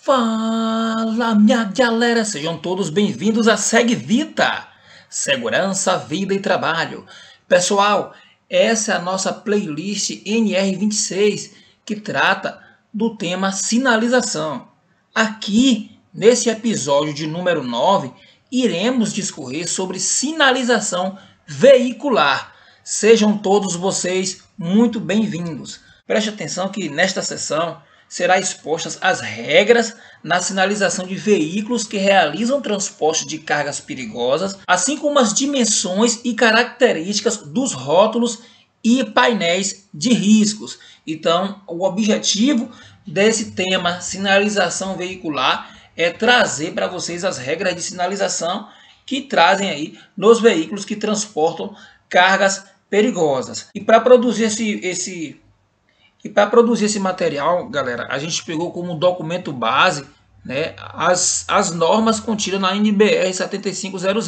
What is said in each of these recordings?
Fala, minha galera, sejam todos bem-vindos a Segue Vita, Segurança, Vida e Trabalho. Pessoal, essa é a nossa playlist NR26 que trata do tema sinalização. Aqui, nesse episódio de número 9, iremos discorrer sobre sinalização veicular. Sejam todos vocês muito bem-vindos. Preste atenção que nesta sessão será expostas as regras na sinalização de veículos que realizam transporte de cargas perigosas, assim como as dimensões e características dos rótulos e painéis de riscos. Então, o objetivo desse tema sinalização veicular é trazer para vocês as regras de sinalização que trazem aí nos veículos que transportam cargas perigosas. E para produzir esse material, galera, a gente pegou como documento base, né, as normas contidas na NBR 7500.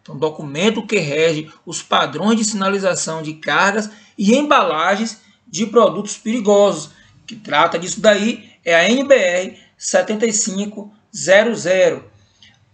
Então, documento que rege os padrões de sinalização de cargas e embalagens de produtos perigosos. Que trata disso daí é a NBR 7500.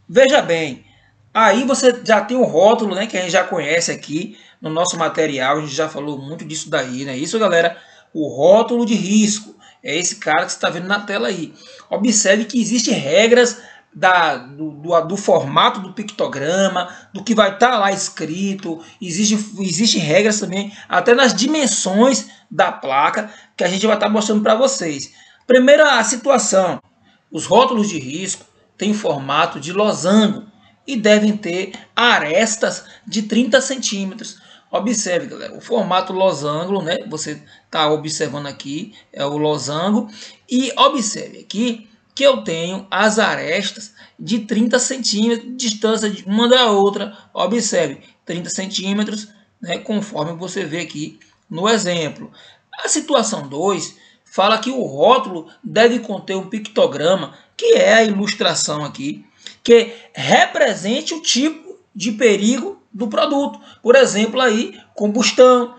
Veja bem, aí você já tem o rótulo, né, que a gente já conhece aqui no nosso material. A gente já falou muito disso daí, né? Isso, galera. O rótulo de risco é esse cara que você está vendo na tela aí. Observe que existem regras do formato do pictograma, do que vai estar lá escrito. Existem regras também, até nas dimensões da placa, que a gente vai estar mostrando para vocês. Primeira situação: os rótulos de risco têm formato de losango e devem ter arestas de 30 centímetros. Observe, galera, o formato losango, né? Você está observando aqui, é o losango. E observe aqui que eu tenho as arestas de 30 centímetros de distância de uma da outra. Observe, 30 centímetros, né? Conforme você vê aqui no exemplo. A situação 2 fala que o rótulo deve conter um pictograma, que é a ilustração aqui, que represente o tipo de perigo do produto. Por exemplo, aí, combustão,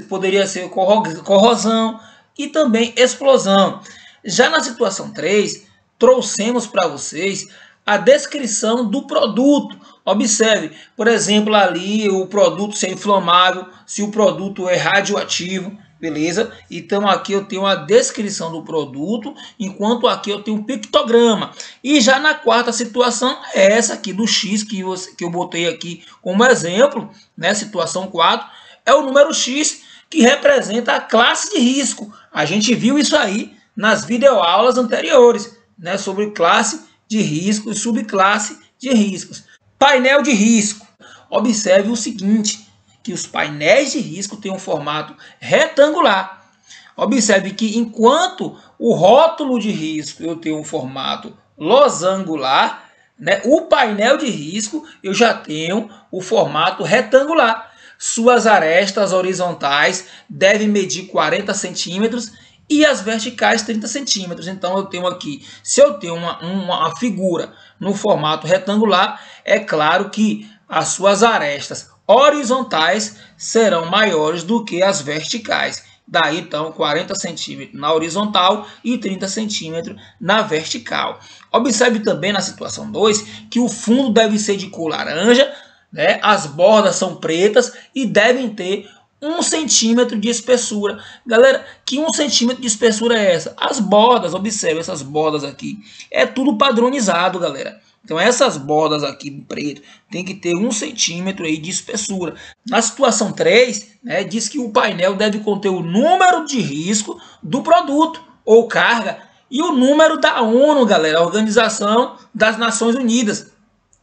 poderia ser corrosão e também explosão. Já na situação 3, trouxemos para vocês a descrição do produto. Observe, por exemplo, ali o produto ser inflamável, se o produto é radioativo, beleza? Então aqui eu tenho a descrição do produto, enquanto aqui eu tenho um pictograma. E já na quarta situação, é essa aqui do X que eu botei aqui como exemplo, né? Situação 4, é o número X que representa a classe de risco. A gente viu isso aí nas videoaulas anteriores, né? Sobre classe de risco e subclasse de riscos. Painel de risco. Observe o seguinte, que os painéis de risco têm um formato retangular. Observe que enquanto o rótulo de risco eu tenho um formato losangular, né, o painel de risco eu já tenho o formato retangular. Suas arestas horizontais devem medir 40 centímetros e as verticais 30 centímetros. Então eu tenho aqui, se eu tenho uma figura no formato retangular, é claro que as suas arestas horizontais serão maiores do que as verticais. Daí, então, 40 centímetros na horizontal e 30 centímetros na vertical. Observe também na situação 2 que o fundo deve ser de cor laranja, né? As bordas são pretas e devem ter 1 centímetro de espessura. Galera, que 1 centímetro de espessura é essa? As bordas, observe essas bordas aqui. É tudo padronizado, galera. Então essas bordas aqui preto tem que ter 1 centímetro aí de espessura. Na situação 3, né, diz que o painel deve conter o número de risco do produto ou carga e o número da ONU, galera, a Organização das Nações Unidas,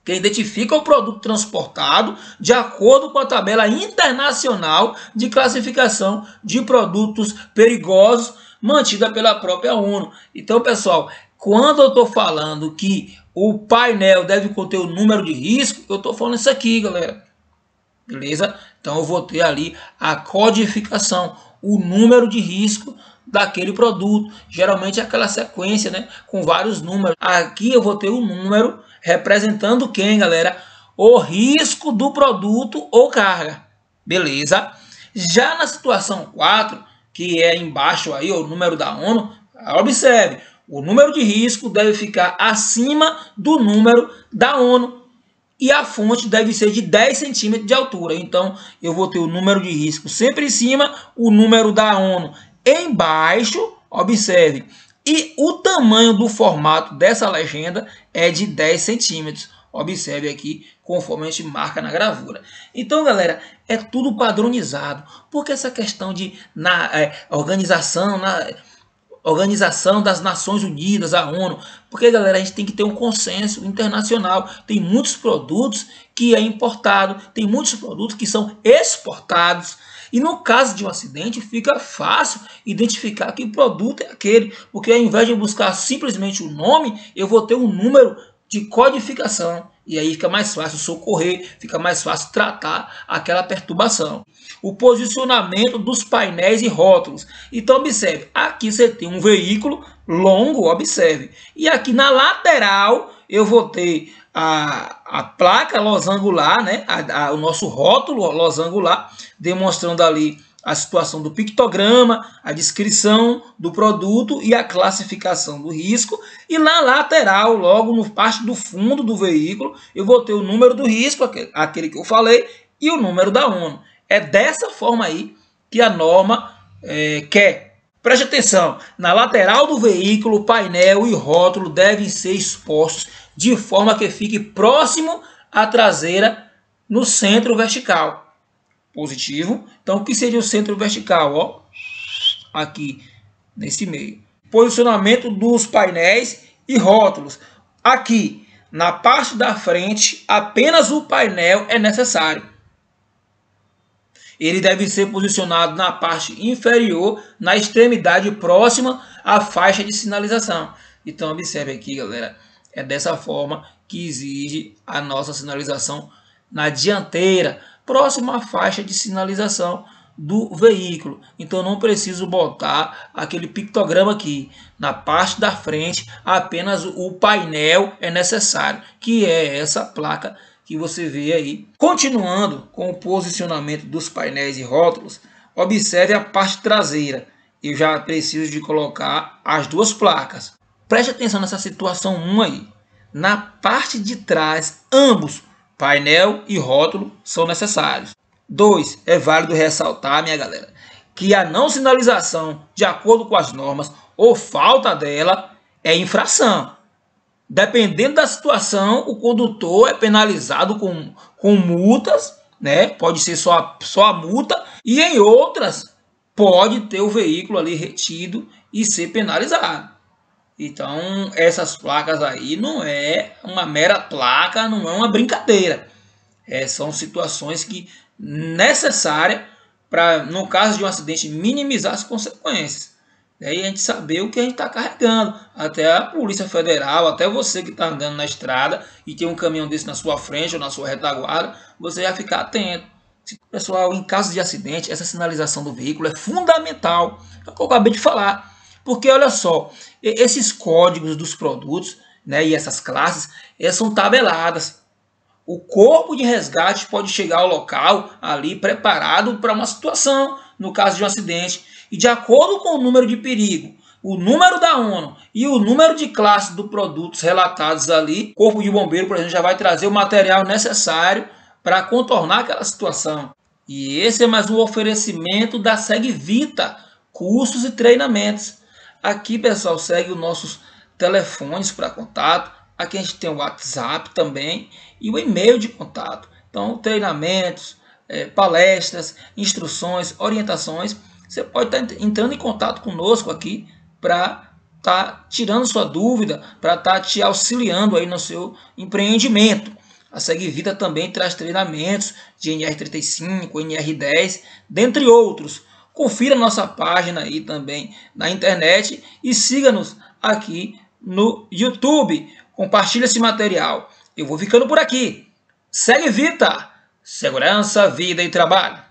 que identifica o produto transportado de acordo com a tabela internacional de classificação de produtos perigosos mantida pela própria ONU. Então, pessoal, quando eu estou falando que o painel deve conter o número de risco, eu estou falando isso aqui, galera. Beleza? Então eu vou ter ali a codificação, o número de risco daquele produto. Geralmente é aquela sequência, né, com vários números. Aqui eu vou ter um número representando quem, galera? O risco do produto ou carga. Beleza? Já na situação 4, que é embaixo aí o número da ONU, observe. O número de risco deve ficar acima do número da ONU e a fonte deve ser de 10 centímetros de altura. Então, eu vou ter o número de risco sempre em cima, o número da ONU embaixo, observe. E o tamanho do formato dessa legenda é de 10 centímetros. Observe aqui, conforme a gente marca na gravura. Então, galera, é tudo padronizado. Porque essa questão de Organização das Nações Unidas, a ONU, porque, galera, a gente tem que ter um consenso internacional. Tem muitos produtos que é importado, tem muitos produtos que são exportados. E no caso de um acidente, fica fácil identificar que produto é aquele, porque ao invés de buscar simplesmente o nome, eu vou ter um número de codificação. E aí fica mais fácil socorrer, fica mais fácil tratar aquela perturbação. O posicionamento dos painéis e rótulos. Então, observe, aqui você tem um veículo longo, observe. E aqui na lateral eu vou ter a placa losangular, né? O nosso rótulo losangular, demonstrando ali a situação do pictograma, a descrição do produto e a classificação do risco. E na lateral, logo no parte do fundo do veículo, eu vou ter o número do risco, aquele que eu falei, e o número da ONU. É dessa forma aí que a norma quer. Preste atenção, na lateral do veículo, painel e rótulo devem ser expostos de forma que fique próximo à traseira no centro vertical. Positivo. Então, o que seria o centro vertical? Ó, aqui, nesse meio. Posicionamento dos painéis e rótulos. Aqui, na parte da frente, apenas o painel é necessário. Ele deve ser posicionado na parte inferior, na extremidade próxima à faixa de sinalização. Então, observe aqui, galera. É dessa forma que exige a nossa sinalização na dianteira, próximo à faixa de sinalização do veículo. Então, não preciso botar aquele pictograma aqui. Na parte da frente, apenas o painel é necessário, que é essa placa que você vê aí. Continuando com o posicionamento dos painéis e rótulos, observe a parte traseira. Eu já preciso de colocar as duas placas. Preste atenção nessa situação 1 aí. Na parte de trás, ambos, painel e rótulo, são necessários. 2. É válido ressaltar, minha galera, que a não sinalização, de acordo com as normas, ou falta dela, é infração. Dependendo da situação, o condutor é penalizado com multas, né? Pode ser só a multa, e em outras pode ter o veículo ali retido e ser penalizado. Então, essas placas aí não é uma mera placa, não é uma brincadeira. São situações que necessárias para, no caso de um acidente, minimizar as consequências. Daí a gente saber o que a gente está carregando. Até a Polícia Federal, até você que está andando na estrada e tem um caminhão desse na sua frente ou na sua retaguarda, você vai ficar atento. Pessoal, em caso de acidente, essa sinalização do veículo é fundamental. É o que eu acabei de falar. Porque, olha só, esses códigos dos produtos, né, e essas classes, elas são tabeladas. O corpo de resgate pode chegar ao local ali preparado para uma situação, no caso de um acidente. E de acordo com o número de perigo, o número da ONU e o número de classe dos produtos relatados ali, o corpo de bombeiro, por exemplo, já vai trazer o material necessário para contornar aquela situação. E esse é mais um oferecimento da Segvita, cursos e treinamentos. Aqui, pessoal, segue os nossos telefones para contato. Aqui a gente tem o WhatsApp também e o e-mail de contato. Então, treinamentos, palestras, instruções, orientações. Você pode estar entrando em contato conosco aqui para estar tirando sua dúvida, para estar te auxiliando aí no seu empreendimento. A Segvita também traz treinamentos de NR35, NR10, dentre outros. Confira nossa página aí também na internet e siga-nos aqui no YouTube. Compartilhe esse material. Eu vou ficando por aqui. Segvita, segurança, vida e trabalho.